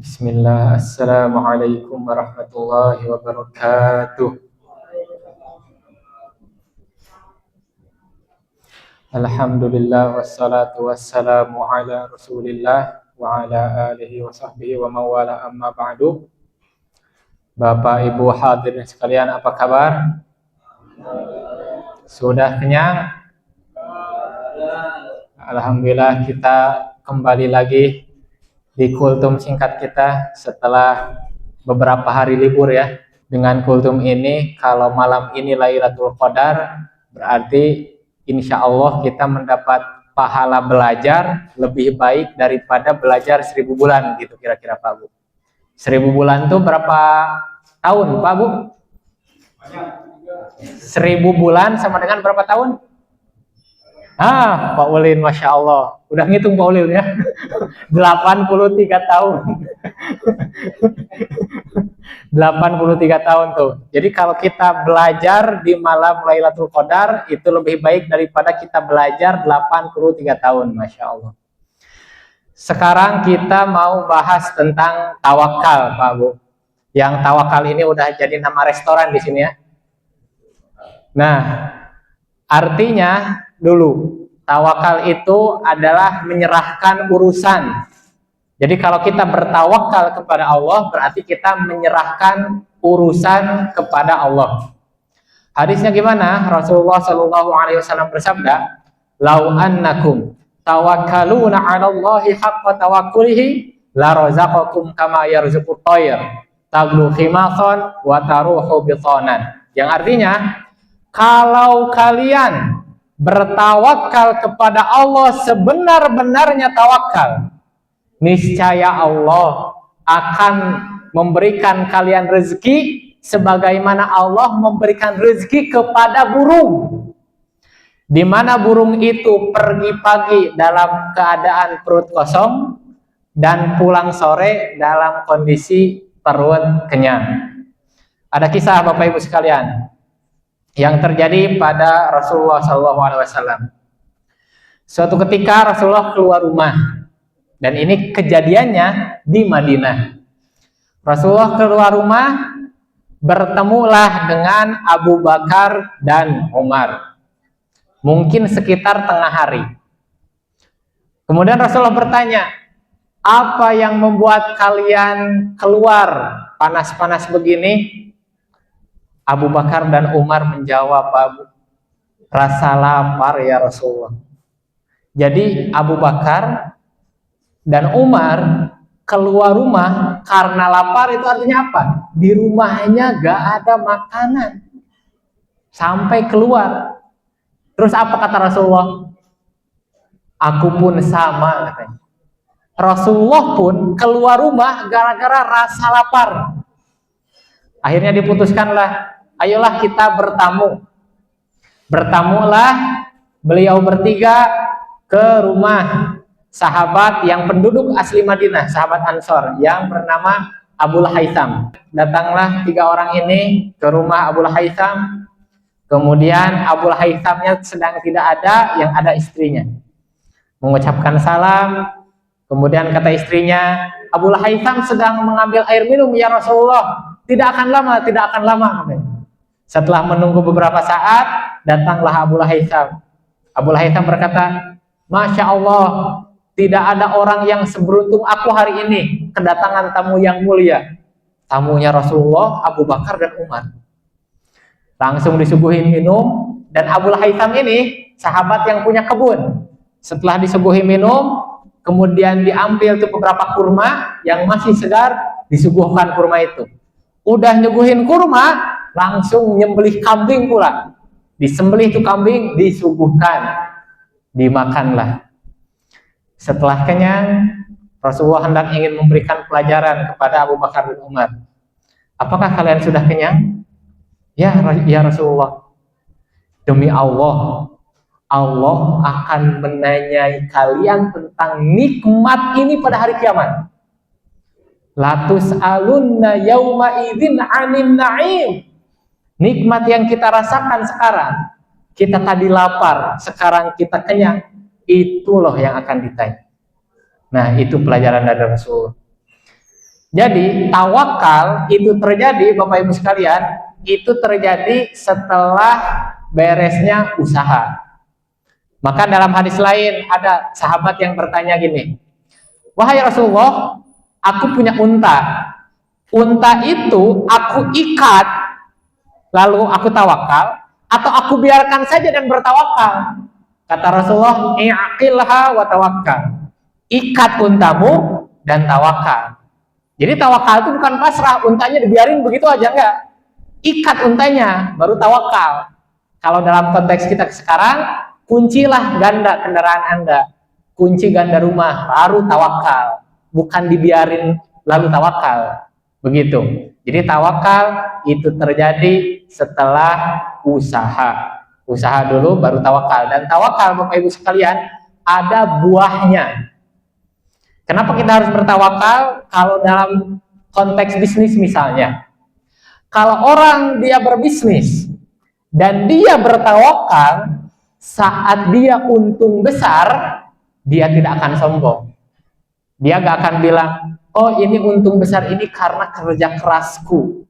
Bismillah, Assalamualaikum warahmatullahi wabarakatuh. Alhamdulillah, wassalatu wassalamu ala rasulillah wa ala alihi wa sahbihi wa mawala amma ba'du. Bapak Ibu hadirin sekalian, apa kabar? Sudah kenyang? Alhamdulillah, kita kembali lagi di kultum singkat kita setelah beberapa hari libur ya. Dengan kultum ini, kalau malam ini Lailatul Qadar, berarti insya Allah kita mendapat pahala belajar lebih baik daripada belajar 1000 bulan gitu kira-kira Pak Bu. 1000 bulan tuh berapa tahun Pak Bu? 1000 bulan sama dengan berapa tahun? Pak Ulin, Masya Allah. Udah ngitung Pak Ulin ya. 83 tahun. 83 tahun tuh. Jadi kalau kita belajar di malam Lailatul Qadar itu lebih baik daripada kita belajar 83 tahun, Masya Allah. Sekarang kita mau bahas tentang tawakal, Pak Bu. Yang tawakal ini udah jadi nama restoran di sini ya. Nah, artinya dulu tawakal itu adalah menyerahkan urusan. Jadi kalau kita bertawakal kepada Allah berarti kita menyerahkan urusan kepada Allah. Hadisnya gimana? Rasulullah Shallallahu Alaihi Wasallam bersabda, "Lau annakum tawakkaluna 'ala Allahi haqqa tawakkulihi la razaqakum kama yarzuqut tayr taglu khimasan wa taruhu bitanan." Yang artinya, kalau kalian bertawakal kepada Allah sebenar-benarnya tawakal, niscaya Allah akan memberikan kalian rezeki sebagaimana Allah memberikan rezeki kepada burung. Di mana burung itu pergi pagi dalam keadaan perut kosong dan pulang sore dalam kondisi perut kenyang. Ada kisah Bapak Ibu sekalian yang terjadi pada Rasulullah SAW. Suatu ketika Rasulullah keluar rumah, dan ini kejadiannya di Madinah. Rasulullah keluar rumah, bertemulah dengan Abu Bakar dan Umar. Mungkin sekitar tengah hari. Kemudian Rasulullah bertanya, apa yang membuat kalian keluar panas-panas begini? Abu Bakar dan Umar menjawab, rasa lapar ya Rasulullah. Jadi Abu Bakar dan Umar keluar rumah karena lapar, itu artinya apa? Di rumahnya gak ada makanan sampai keluar. Terus apa kata Rasulullah? Aku pun sama katanya. Rasulullah pun keluar rumah gara-gara rasa lapar. Akhirnya diputuskanlah, ayolah kita bertamu. Bertamulah beliau bertiga ke rumah sahabat yang penduduk asli Madinah, sahabat Ansor yang bernama Abul Haytham. Datanglah 3 orang ini ke rumah Abul Haytham. Kemudian Abul Haythamnya sedang tidak ada, yang ada istrinya. Mengucapkan salam. Kemudian kata istrinya, Abul Haytham sedang mengambil air minum ya Rasulullah. Tidak akan lama, tidak akan lama. Setelah menunggu beberapa saat, datanglah Abul Haytham. Abul Haytham berkata, Masya Allah, tidak ada orang yang seberuntung aku hari ini kedatangan tamu yang mulia. Tamunya Rasulullah, Abu Bakar dan Umar. Langsung disuguhin minum, dan Abul Haytham ini sahabat yang punya kebun. Setelah disuguhi minum, kemudian diambil tuh beberapa kurma yang masih segar, disuguhkan kurma itu. Udah nyuguhin kurma, langsung nyembelih kambing pula. Disembelih itu kambing, disuguhkan, dimakanlah. Setelah kenyang, Rasulullah hendak ingin memberikan pelajaran kepada Abu Bakar dan Umar. Apakah kalian sudah kenyang? Ya Rasulullah. Demi Allah, Allah akan menanyai kalian tentang nikmat ini pada hari kiamat. La tus'alunna yawma idzin 'anin na'im. Nikmat yang kita rasakan sekarang, kita tadi lapar, sekarang kita kenyang, itu loh yang akan ditanya. Nah, itu pelajaran dari Rasul. Jadi tawakal itu terjadi, Bapak Ibu sekalian, itu terjadi setelah beresnya usaha. Maka dalam hadis lain ada sahabat yang bertanya gini, wahai Rasulullah, aku punya unta. Unta itu aku ikat, lalu aku tawakal, atau aku biarkan saja dan bertawakal? Kata Rasulullah, i'aqilha wa tawakkal. Ikat untamu dan tawakal. Jadi tawakal itu bukan pasrah, untanya dibiarin begitu aja, enggak. Ikat untanya, baru tawakal. Kalau dalam konteks kita sekarang, kuncilah ganda kendaraan Anda, kunci ganda rumah, baru tawakal. Bukan dibiarin lalu tawakal. Begitu. Jadi tawakal itu terjadi setelah usaha. Usaha dulu baru tawakal. Dan tawakal, Bapak Ibu sekalian, ada buahnya. Kenapa kita harus bertawakal? Kalau dalam konteks bisnis misalnya, kalau orang dia berbisnis dan dia bertawakal, saat dia untung besar, dia tidak akan sombong. Dia gak akan bilang, oh ini untung besar ini karena kerja kerasku,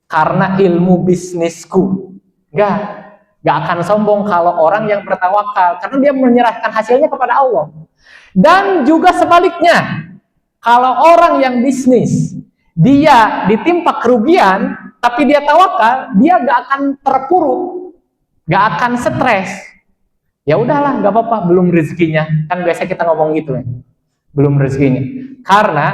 karena ilmu bisnisku. Gak akan sombong kalau orang yang bertawakal, karena dia menyerahkan hasilnya kepada Allah. Dan juga sebaliknya, kalau orang yang bisnis, dia ditimpa kerugian, tapi dia tawakal, dia gak akan terpuruk, gak akan stres. Ya udahlah, gak apa-apa, belum rezekinya. Kan biasa kita ngomong gitu ya, belum rezekinya. Karena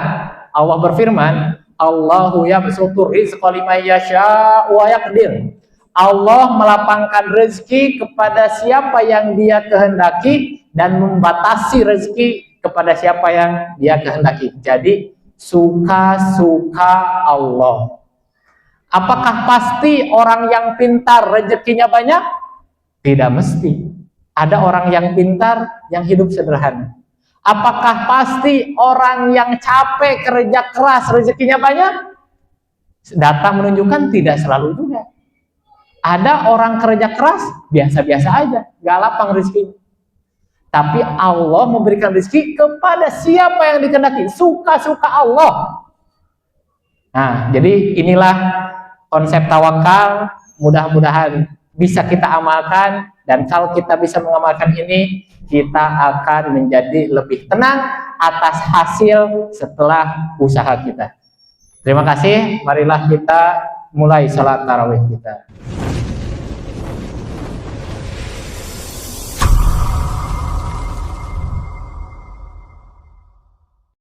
Allah berfirman, Allahu yabsutur rizqa liman yasha'u wa yaqdir. Allah melapangkan rezeki kepada siapa yang dia kehendaki dan membatasi rezeki kepada siapa yang dia kehendaki. Jadi suka-suka Allah. Apakah pasti orang yang pintar rezekinya banyak? Tidak mesti. Ada orang yang pintar yang hidup sederhana. Apakah pasti orang yang capek kerja keras rezekinya banyak? Data menunjukkan tidak selalu juga. Ada orang kerja keras biasa-biasa aja, gak lapang rezeki. Tapi Allah memberikan rezeki kepada siapa yang dikehendaki, suka-suka Allah. Nah, jadi inilah konsep tawakal. Mudah-mudahan bisa kita amalkan, dan kalau kita bisa mengamalkan ini, kita akan menjadi lebih tenang atas hasil setelah usaha kita. Terima kasih. Marilah kita mulai salat tarawih kita.